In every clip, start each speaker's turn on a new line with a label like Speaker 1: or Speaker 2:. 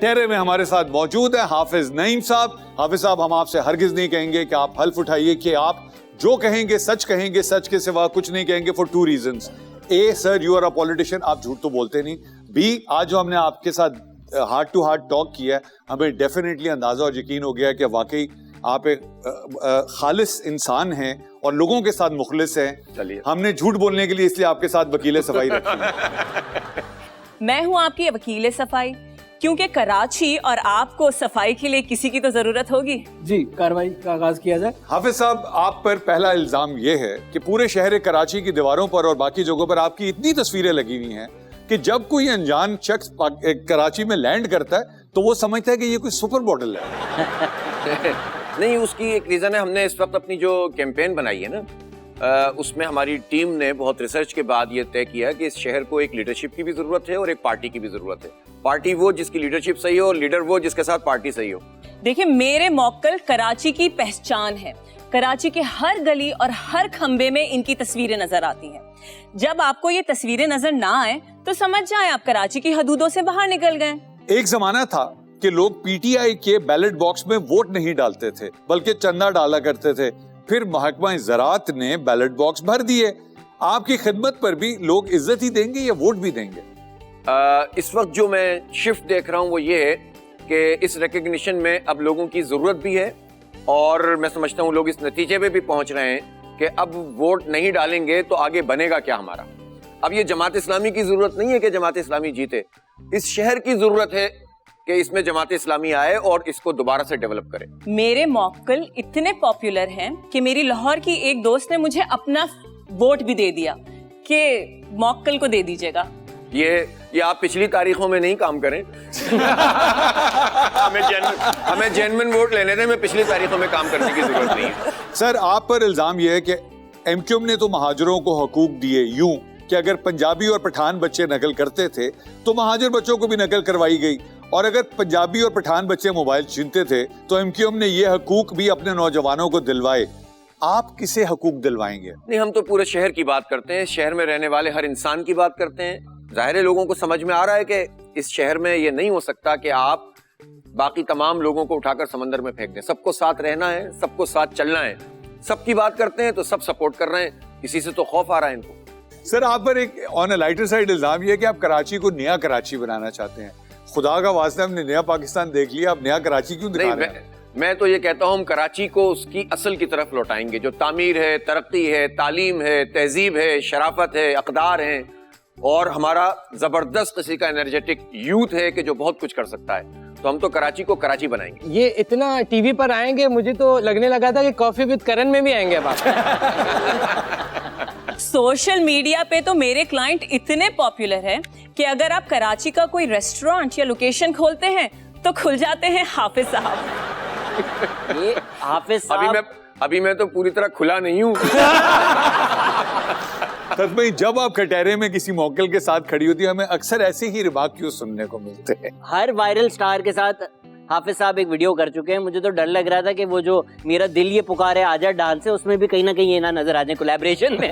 Speaker 1: ٹھہرے میں ہمارے ساتھ موجود ہیں حافظ نعیم صاحب. حافظ صاحب, ہم آپ سے ہرگز نہیں کہیں گے کہ آپ حلف اٹھائیے کہ آپ جو کہیں گے, سچ کے سوا کچھ نہیں کہیں گے, for 2 reasons. A, sir, you are a politician, آپ جھوٹ تو بولتے نہیں. B, آج جو ہم نے آپ کے ساتھ ہارٹ ٹو ہارٹ ٹاک کیا ہے, ہمیں ڈیفینیٹلی اندازہ اور یقین ہو گیا کہ واقعی آپ ایک خالص انسان ہیں اور لوگوں کے ساتھ مخلص ہیں. ہم نے جھوٹ بولنے کے لیے اس لیے آپ کے ساتھ وکیل صفائی رکھی ہے.
Speaker 2: میں ہوں آپ کی وکیل صفائی, کیونکہ کراچی اور آپ کو صفائی کے لیے کسی کی تو ضرورت ہوگی. جی,
Speaker 3: کارروائی کا آغاز کیا جائے.
Speaker 1: حافظ صاحب, آپ پر پہلا الزام یہ ہے کہ پورے شہر کراچی کی دیواروں پر اور باقی جگہوں پر آپ کی اتنی تصویریں لگی ہوئی ہیں کہ جب کوئی انجان شخص کراچی میں لینڈ کرتا ہے تو وہ سمجھتا ہے کہ یہ کوئی سپر ماڈل ہے.
Speaker 4: نہیں, اس کی ایک ریزن ہے, ہم نے اس وقت اپنی جو کیمپین بنائی ہے نا, اس میں ہماری ٹیم نے بہت ریسرچ کے بعد یہ طے کیا کہ اس شہر کو ایک لیڈرشپ کی بھی ضرورت ہے اور ایک پارٹی کی بھی ضرورت ہے. پارٹی وہ جس کی لیڈرشپ صحیح ہو اور لیڈر وہ جس کے ساتھ پارٹی صحیح ہو.
Speaker 2: دیکھیں, میرے موکل کراچی کی پہچان ہے. کراچی کے ہر گلی اور ہر کھمبے میں ان کی تصویریں نظر آتی ہیں. جب آپ کو یہ تصویریں نظر نہ آئے تو سمجھ جائیں آپ کراچی کی حدودوں سے باہر نکل گئے.
Speaker 1: ایک زمانہ تھا کہ لوگ پی ٹی آئی کے بیلٹ باکس میں ووٹ نہیں ڈالتے تھے بلکہ چندہ ڈالا کرتے تھے. پھر محکمہ زراعت نے بیلٹ باکس بھر دیے. آپ کی خدمت پر بھی لوگ عزت ہی دیں گے یا ووٹ بھی دیں گے؟
Speaker 4: اس وقت جو میں شفٹ دیکھ رہا ہوں وہ یہ ہے کہ اس ریکگنیشن میں اب لوگوں کی ضرورت بھی ہے, اور میں سمجھتا ہوں لوگ اس نتیجے پہ بھی پہنچ رہے ہیں کہ اب ووٹ نہیں ڈالیں گے تو آگے بنے گا کیا ہمارا. اب یہ جماعت اسلامی کی ضرورت نہیں ہے کہ جماعت اسلامی جیتے, اس شہر کی ضرورت ہے کہ اس میں جماعت اسلامی آئے اور اس کو دوبارہ سے ڈیولپ کرے.
Speaker 2: میرے موکل اتنے پاپولر ہیں کہ میری لاہور کی ایک دوست نے مجھے اپنا ووٹ بھی دے دیا کہ موکل کو دے دیجیے گا.
Speaker 4: یہ آپ پچھلی تاریخوں میں نہیں کام کریں. ہمیں جینوین ووٹ لینے تھے, میں پچھلی تاریخوں میں کام کرنے کی ضرورت نہیں ہے.
Speaker 1: سر, آپ پر الزام یہ ہے کہ ایم کیو ایم نے تو مہاجروں کو حقوق دیے یوں کہ اگر پنجابی اور پٹھان بچے نقل کرتے تھے تو مہاجر بچوں کو بھی نقل کروائی گئی, اور اگر پنجابی اور پٹھان بچے موبائل چھینتے تھے تو ایم کیو ایم نے یہ حقوق بھی اپنے نوجوانوں کو دلوائے. آپ کسے حقوق دلوائیں گے؟
Speaker 4: نہیں, ہم تو پورے شہر کی بات کرتے ہیں, شہر میں رہنے والے ہر انسان کی بات کرتے ہیں. ظاہر ہے لوگوں کو سمجھ میں آ رہا ہے کہ اس شہر میں یہ نہیں ہو سکتا کہ آپ باقی تمام لوگوں کو اٹھا کر سمندر میں پھینک دیں. سب کو ساتھ رہنا ہے, سب کو ساتھ چلنا ہے. سب کی بات کرتے ہیں تو سب سپورٹ کر رہے ہیں, اسی سے تو خوف آ رہا ہے ان کو.
Speaker 1: سر, آپ پر ایک آن اے لائٹر سائڈ الزام یہ ہے کہ آپ کراچی کو نیا کراچی بنانا چاہتے ہیں. خدا کا واسطہ, ہم نے نیا پاکستان دیکھ لیا, اب نیا کراچی کیوں دکھا رہے ہیں؟
Speaker 4: میں تو یہ کہتا ہوں کراچی کو اس کی اصل کی طرف لوٹائیں گے, جو تعمیر ہے, ترقی ہے, تعلیم ہے, تہذیب ہے, شرافت ہے, اقدار ہیں, اور ہمارا زبردست قسم کا انرجیٹک یوتھ ہے کہ جو بہت کچھ کر سکتا ہے. تو ہم تو کراچی کو کراچی بنائیں گے.
Speaker 3: یہ اتنا ٹی وی پر آئیں گے, مجھے تو لگنے لگا تھا کہ کافی وتھ کرن میں بھی آئیں گے اب آپ.
Speaker 2: سوشل میڈیا پہ تو میرے کلائنٹ اتنے پاپولر ہیں کہ اگر آپ کراچی کا کوئی ریسٹورانٹ یا لوکیشن کھولتے ہیں تو کھل جاتے ہیں حافظ صاحب.
Speaker 3: یہ حافظ صاحب
Speaker 4: ابھی میں تو پوری طرح کھلا نہیں ہوں.
Speaker 1: بھائی, جب آپ کٹہرے میں کسی موکل کے ساتھ کھڑی ہوتی ہے, ہمیں اکثر ایسے ہی ریمارک کیوں سننے کو ملتے ہیں؟
Speaker 3: ہر وائرل سٹار کے ساتھ حافظ صاحب ایک ویڈیو کر چکے ہیں. مجھے تو ڈر لگ رہا تھا کہ وہ جو میرا دل یہ پکارے آجا ڈانس ہے, اس میں بھی کہیں نہ کہیں یہ نہ نظر آ جائے کولیبریشن میں.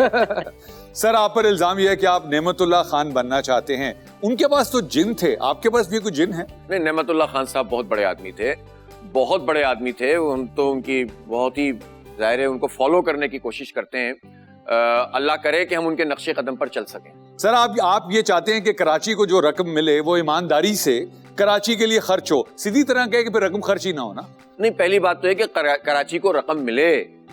Speaker 1: سر, آپ پر الزام یہ ہے کہ آپ نعمت اللہ خان بننا چاہتے ہیں. ان کے پاس تو جن تھے, آپ کے پاس بھی کوئی جن ہے؟
Speaker 4: نہیں, نعمت اللہ خان صاحب بہت بڑے آدمی تھے, بہت بڑے آدمی تھے. ہم تو ان کی بہت ہی ظاہر ہے ان کو فالو کرنے کی کوشش کرتے ہیں. اللہ کرے کہ ہم ان کے نقش قدم پر چل سکیں.
Speaker 1: سر, آپ یہ چاہتے ہیں کہ کراچی کو جو رقم ملے وہ ایمانداری سے کراچی کے لیے خرچ ہو, سیدھی طرح کہے کہ پھر رقم خرچ ہی نہ ہونا.
Speaker 4: نہیں, پہلی بات تو ہے کہ کراچی کو رقم ملے.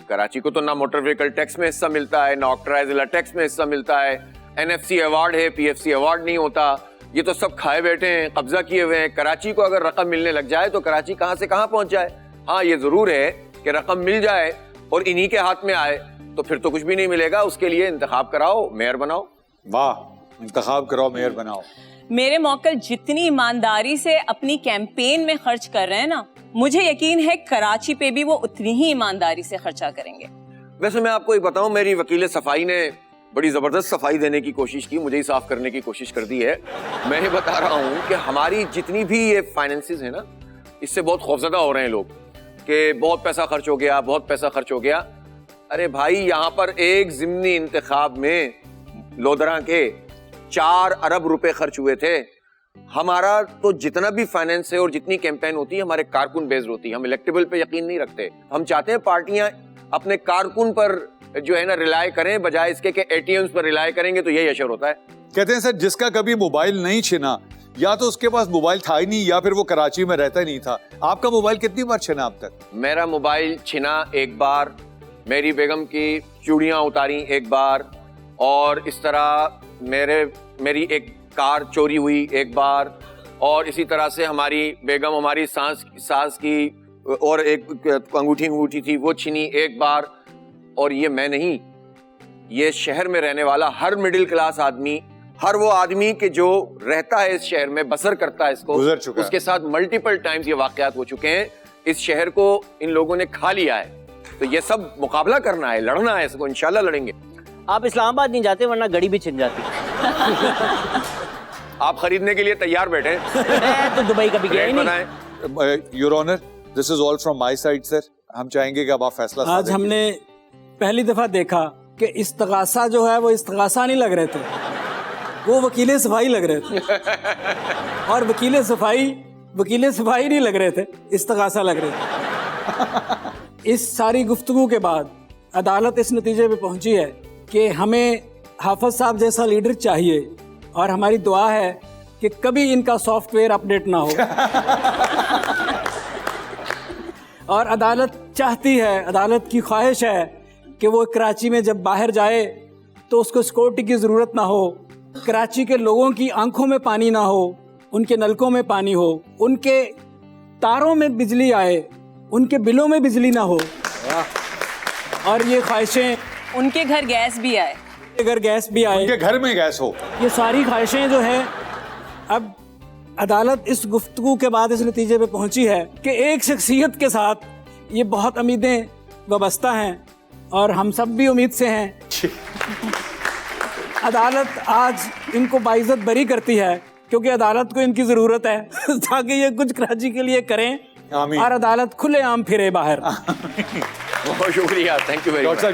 Speaker 4: کراچی کو تو نہ موٹر وہیکل ٹیکس میں حصہ ملتا ہے, نہ آکٹرائز ضلع ٹیکس میں حصہ ملتا ہے, NFC ایوارڈ ہے, PFC ایوارڈ نہیں ہوتا. یہ تو سب کھائے بیٹھے ہیں, قبضہ کیے ہوئے ہیں. کراچی کو اگر رقم ملنے لگ جائے تو کراچی کہاں سے کہاں پہنچ جائے. ہاں, یہ ضرور ہے کہ رقم مل جائے اور انہی کے ہاتھ میں آئے تو پھر تو کچھ بھی نہیں ملے گا. اس کے لیے انتخاب کراؤ, میئر بناؤ.
Speaker 1: واہ, انتخاب کراؤ, میئر بناؤ.
Speaker 2: میرے موکل جتنی ایمانداری سے اپنی کیمپین میں خرچ کر رہے ہیں نا, مجھے یقین ہے کراچی پہ بھی وہ اتنی ہی ایمانداری سے خرچہ کریں گے.
Speaker 4: ویسے میں آپ کو یہ بتاؤں, میری وکیل صفائی نے بڑی زبردست صفائی دینے کی کوشش کی, مجھے ہی صاف کرنے کی کوشش کر دی ہے. میں یہ بتا رہا ہوں کہ ہماری جتنی بھی یہ فائنینسز ہیں نا, اس سے بہت خوفزدہ ہو رہے ہیں لوگ کہ بہت پیسہ خرچ ہو گیا, بہت پیسہ خرچ ہو گیا. ارے بھائی, یہاں پر ایک ضمنی انتخاب میں لودھراں کے 4 ارب روپے خرچ ہوئے تھے. ہمارا تو جتنا بھی فائنینس ہے اور جتنی کیمپین ہوتی ہے ہمارے کارکن بیسڈ ہوتی ہے. ہم الیکٹیبل پہ یقین نہیں رکھتے. ہم چاہتے ہیں پارٹیاں اپنے کارکن پر جو ہے نا ریلائی کریں, بجائے اس کے کہ اے ٹی ایمز پر ریلائی کریں گے تو یہی اشر ہوتا ہے.
Speaker 1: کہتے ہیں سر جس کا کبھی موبائل نہیں چھنا, یا تو اس کے پاس موبائل تھا ہی نہیں یا پھر وہ کراچی میں رہتا ہی نہیں تھا. آپ کا موبائل کتنی بار چھنا اب تک؟
Speaker 4: میرا موبائل چھنا ایک بار, میری بیگم کی چوڑیاں اتاری ایک بار, اور اس طرح میری ایک کار چوری ہوئی ایک بار, اور اسی طرح سے ہماری بیگم ہماری ساس کی اور ایک انگوٹھی تھی وہ چھنی ایک بار. اور یہ میں نہیں, یہ شہر میں رہنے والا ہر مڈل کلاس آدمی, ہر وہ آدمی کہ جو رہتا ہے اس شہر میں, بسر کرتا ہے اس کو,
Speaker 1: گزر چکا ہے.
Speaker 4: اس کے ساتھ ملٹیپل ٹائمز یہ واقعات ہو چکے ہیں. اس شہر کو ان لوگوں نے کھا لیا ہے, تو یہ سب مقابلہ کرنا ہے, لڑنا ہے, اس کو انشاءاللہ لڑیں گے.
Speaker 3: آپ اسلام آباد نہیں جاتے ورنہ گڑی بھی چھن جاتی.
Speaker 4: آپ خریدنے کے لیے تیار بیٹھے,
Speaker 3: میں تو دبئی کبھی گیا ہی
Speaker 4: ریٹ
Speaker 3: نہیں.
Speaker 4: بنائیں.
Speaker 1: Your honour, this is all from my side sir. ہم چاہیں گے کہ اب آپ فیصلہ
Speaker 5: آج ہم نے پہلی دفعہ دیکھا کہ استغاثہ جو ہے وہ استغاثہ نہیں لگ رہے تھے, وہ وکیل صفائی لگ رہے تھے, اور وکیل صفائی نہیں لگ رہے تھے, استغاثہ لگ رہے تھے. اس ساری گفتگو کے بعد عدالت اس نتیجے پہ پہنچی ہے کہ ہمیں حافظ صاحب جیسا لیڈر چاہیے, اور ہماری دعا ہے کہ کبھی ان کا سافٹ ویئر اپڈیٹ نہ ہو. اور عدالت چاہتی ہے, عدالت کی خواہش ہے کہ وہ کراچی میں جب باہر جائے تو اس کو سیکورٹی کی ضرورت نہ ہو, کراچی کے لوگوں کی آنکھوں میں پانی نہ ہو, ان کے نلکوں میں پانی ہو, ان کے تاروں میں بجلی آئے, ان کے بلوں میں بجلی نہ ہو, اور یہ خواہشیں,
Speaker 2: ان کے گھر گیس بھی آئے,
Speaker 5: اگر گیس بھی آئے,
Speaker 1: ان کے گھر میں گیس ہو.
Speaker 5: یہ ساری خواہشیں جو ہیں, اب عدالت اس گفتگو کے بعد اس نتیجے پہ پہنچی ہے کہ ایک شخصیت کے ساتھ یہ بہت امیدیں وابستہ ہیں, اور ہم سب بھی امید سے ہیں. عدالت آج ان کو باعزت بری کرتی ہے کیونکہ عدالت کو ان کی ضرورت ہے تاکہ یہ کچھ کراچی کے لیے کریں,
Speaker 1: آمین.
Speaker 5: اور عدالت کھلے عام پھرے باہر.
Speaker 4: بہت شکریہ, تھینک یو ویری مچ.